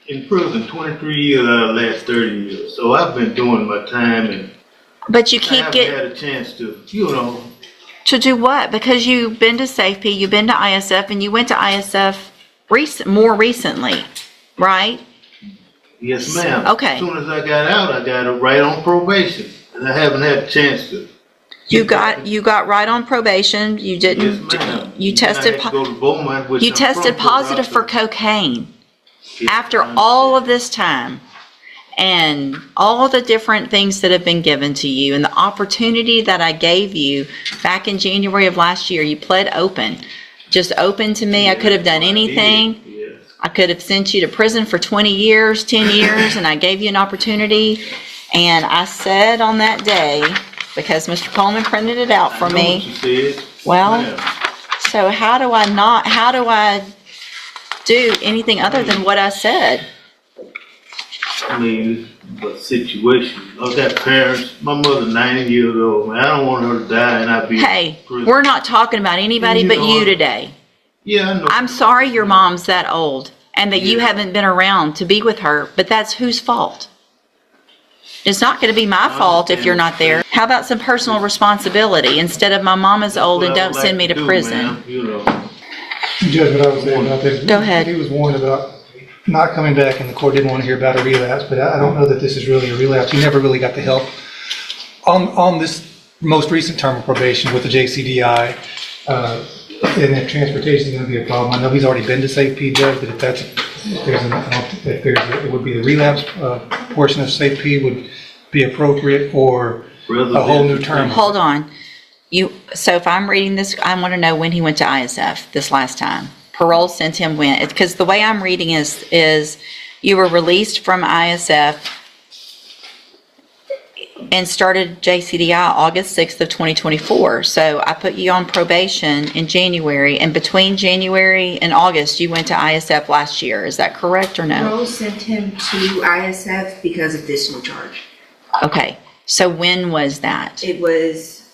in prison 23 years out of the last 30 years. So I've been doing my time, and But you I keep haven't had a chance to, to do what? Because you've been to SafeP, you've been to ISF, and you went to ISF more recently, right? Yes, ma'am. Okay. As soon as I got out, I got right on probation, and I haven't had a chance to. You got right on probation. You didn't. Yes, ma'am. You tested. You tested positive for cocaine after all of this time, and all the different things that have been given to you, and the opportunity that I gave you back in January of last year. You pled open, just open to me. I could have done anything. I could have sent you to prison for 20 years, 10 years, and I gave you an opportunity. And I said on that day, because Mr. Coleman printed it out for me. Well, so how do I do anything other than what I said? I mean, the situation. I've got parents. My mother's 90 years old, man. I don't want her to die and I be Hey, we're not talking about anybody but you today. Yeah, I know. I'm sorry your mom's that old and that you haven't been around to be with her, but that's whose fault? It's not going to be my fault if you're not there. How about some personal responsibility instead of my mom is old and don't send me to prison? Judge, what I was saying about this. Go ahead. He was warned about not coming back, and the court didn't want to hear about a relapse, but I don't know that this is really a relapse. He never really got the help. On this most recent term of probation with the JCDI, and if transportation is going to be a problem, I know he's already been to SafeP, Judge, but it would be the relapse portion of SafeP would be appropriate, or a whole new term. Hold on. So if I'm reading this, I want to know when he went to ISF this last time. Parole sent him when, because the way I'm reading is you were released from ISF and started JCDI August 6th of 2024. So I put you on probation in January, and between January and August, you went to ISF last year. Is that correct or no? Parole sent him to ISF because of this new charge. Okay. So when was that? He was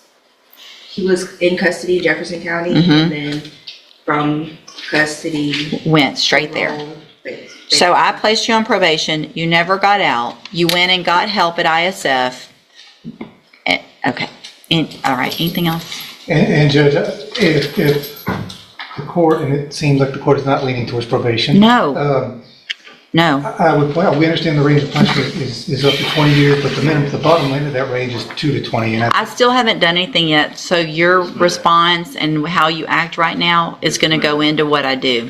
in custody in Jefferson County, and then from custody went straight there. So I placed you on probation. You never got out. You went and got help at ISF. Okay. All right. Anything else? And Judge, if the court, and it seems like the court is not leaning towards probation. No. No. I would point out, we understand the range of punishment is up to 20 years, but the bottom line of that range is 2 to 20. And I still haven't done anything yet, so your response and how you act right now is going to go into what I do.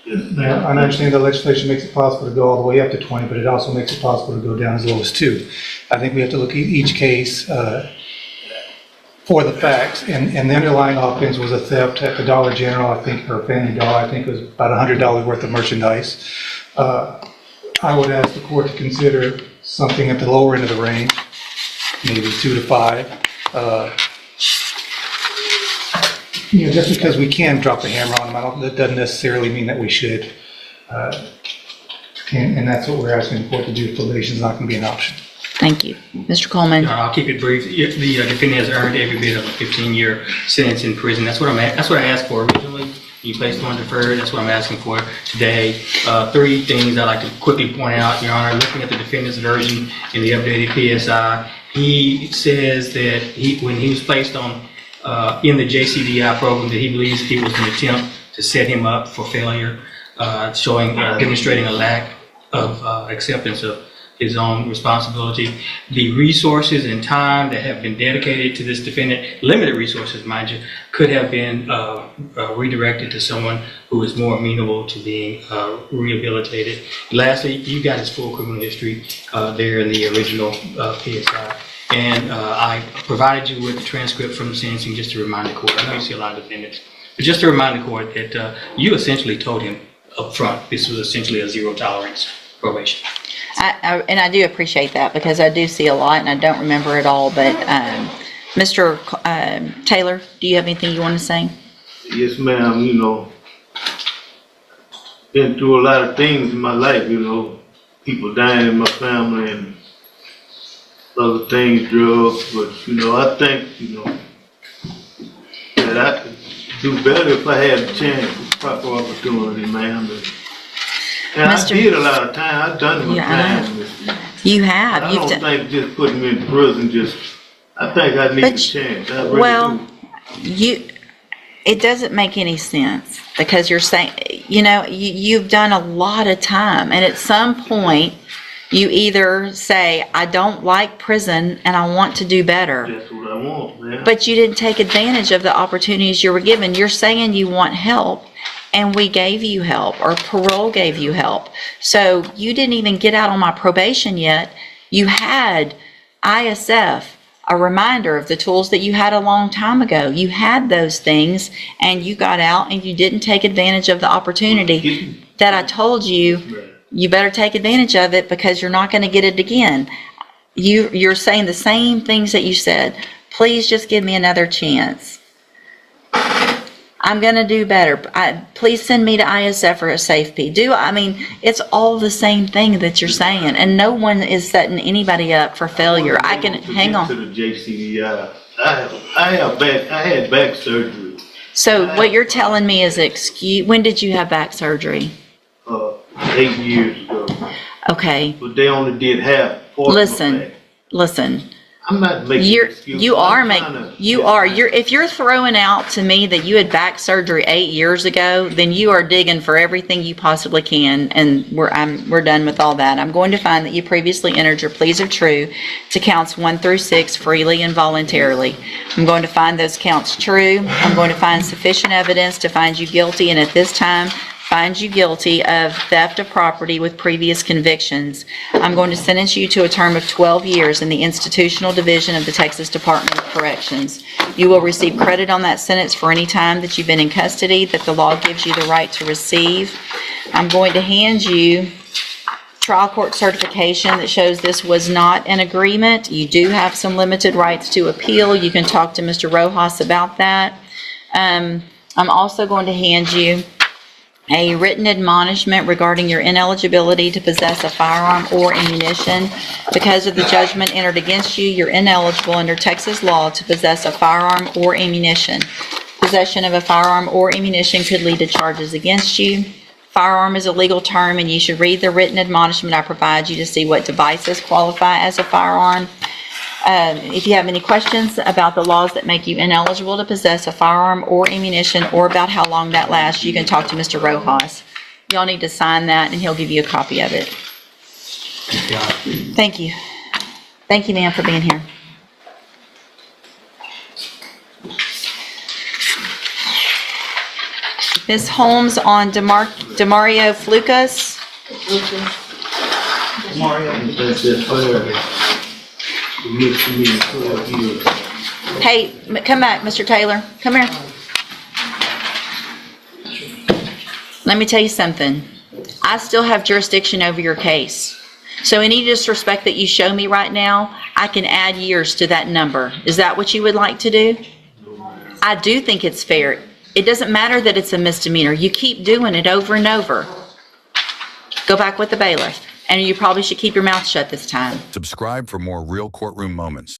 Now, I understand the legislation makes it possible to go all the way up to 20, but it also makes it possible to go down as low as 2. I think we have to look at each case for the facts, and the underlying offense was a theft at the Dollar General, I think, or Family Dollar. I think it was about $100 worth of merchandise. I would ask the court to consider something at the lower end of the range, maybe 2 to 5. Just because we can drop the hammer on them, that doesn't necessarily mean that we should. And that's what we're asking the court to do. Probation is not going to be an option. Thank you. Mr. Coleman. I'll keep it brief. The defendant has earned every bit of a 15-year sentence in prison. That's what I asked for originally. You placed on deferred. That's what I'm asking for today. 3 things I'd like to quickly point out, Your Honor. Looking at the defendant's version in the updated PSI, he says that when he was placed on in the JCDI program, that he believes it was an attempt to set him up for failure, demonstrating a lack of acceptance of his own responsibility. The resources and time that have been dedicated to this defendant, limited resources, mind you, could have been redirected to someone who is more amenable to being rehabilitated. Lastly, you got his full criminal history there in the original PSI. And I provided you with the transcript from the sentencing just to remind the court. I know you see a lot of defendants, but just to remind the court that you essentially told him up front this was essentially a zero tolerance probation. And I do appreciate that, because I do see a lot and I don't remember it all. But Mr. Taylor, do you have anything you want to say? Yes, ma'am. Been through a lot of things in my life, people dying in my family and other things, drugs. But, I think, that I could do better if I had a chance, proper opportunity, ma'am. And I Mr. did a lot of time, I've done my Yeah, I time. You I have, you've don't done, think just putting me in prison I think I need a But chance, I really well, do. it doesn't make any sense because you're saying, you've done a lot of time and at some point you either say, I don't like prison and I want to do better, That's what I want, man. but you didn't take advantage of the opportunities you were given. You're saying you want help and we gave you help or parole gave you help. So you didn't even get out on my probation yet. You had ISF, a reminder of the tools that you had a long time ago. You had those things and you got out and you didn't take advantage of the opportunity that I told you. You better take advantage of it because you're not going to get it again. You're saying the same things that you said. Please just give me another chance. I'm going to do better. Please send me to ISF or a safe P. It's all the same thing that you're saying, and no one is setting anybody up for failure. I can hang on. To the JCDI. I had back surgery. So what you're telling me is when did you have back surgery? 8 years ago. Okay. But they only did half. Listen. I'm not making excuses. If you're throwing out to me that you had back surgery 8 years ago, then you are digging for everything you possibly can, and we're done with all that. I'm going to find that you previously entered your pleas of true to counts 1 through 6 freely and voluntarily. I'm going to find those counts true. I'm going to find sufficient evidence to find you guilty, and at this time, find you guilty of theft of property with previous convictions. I'm going to sentence you to a term of 12 years in the institutional division of the Texas Department of Corrections. You will receive credit on that sentence for any time that you've been in custody that the law gives you the right to receive. I'm going to hand you trial court certification that shows this was not an agreement. You do have some limited rights to appeal. You can talk to Mr. Rojas about that. I'm also going to hand you a written admonishment regarding your ineligibility to possess a firearm or ammunition. Because of the judgment entered against you, you're ineligible under Texas law to possess a firearm or ammunition. Possession of a firearm or ammunition could lead to charges against you. Firearm is a legal term, and you should read the written admonishment I provide you to see what devices qualify as a firearm. If you have any questions about the laws that make you ineligible to possess a firearm or ammunition, or about how long that lasts, you can talk to Mr. Rojas. Y'all need to sign that, and he'll give you a copy of it. Thank you. Thank you, ma'am, for being here. Ms. Holmes on Demario Flukas. That's it, whatever. Hey, come back, Mr. Taylor. Come here. Let me tell you something. I still have jurisdiction over your case. So any disrespect that you show me right now, I can add years to that number. Is that what you would like to do? I do think it's fair. It doesn't matter that it's a misdemeanor. You keep doing it over and over. Go back with the bailiff. And you probably should keep your mouth shut this time. Subscribe for more real courtroom moments.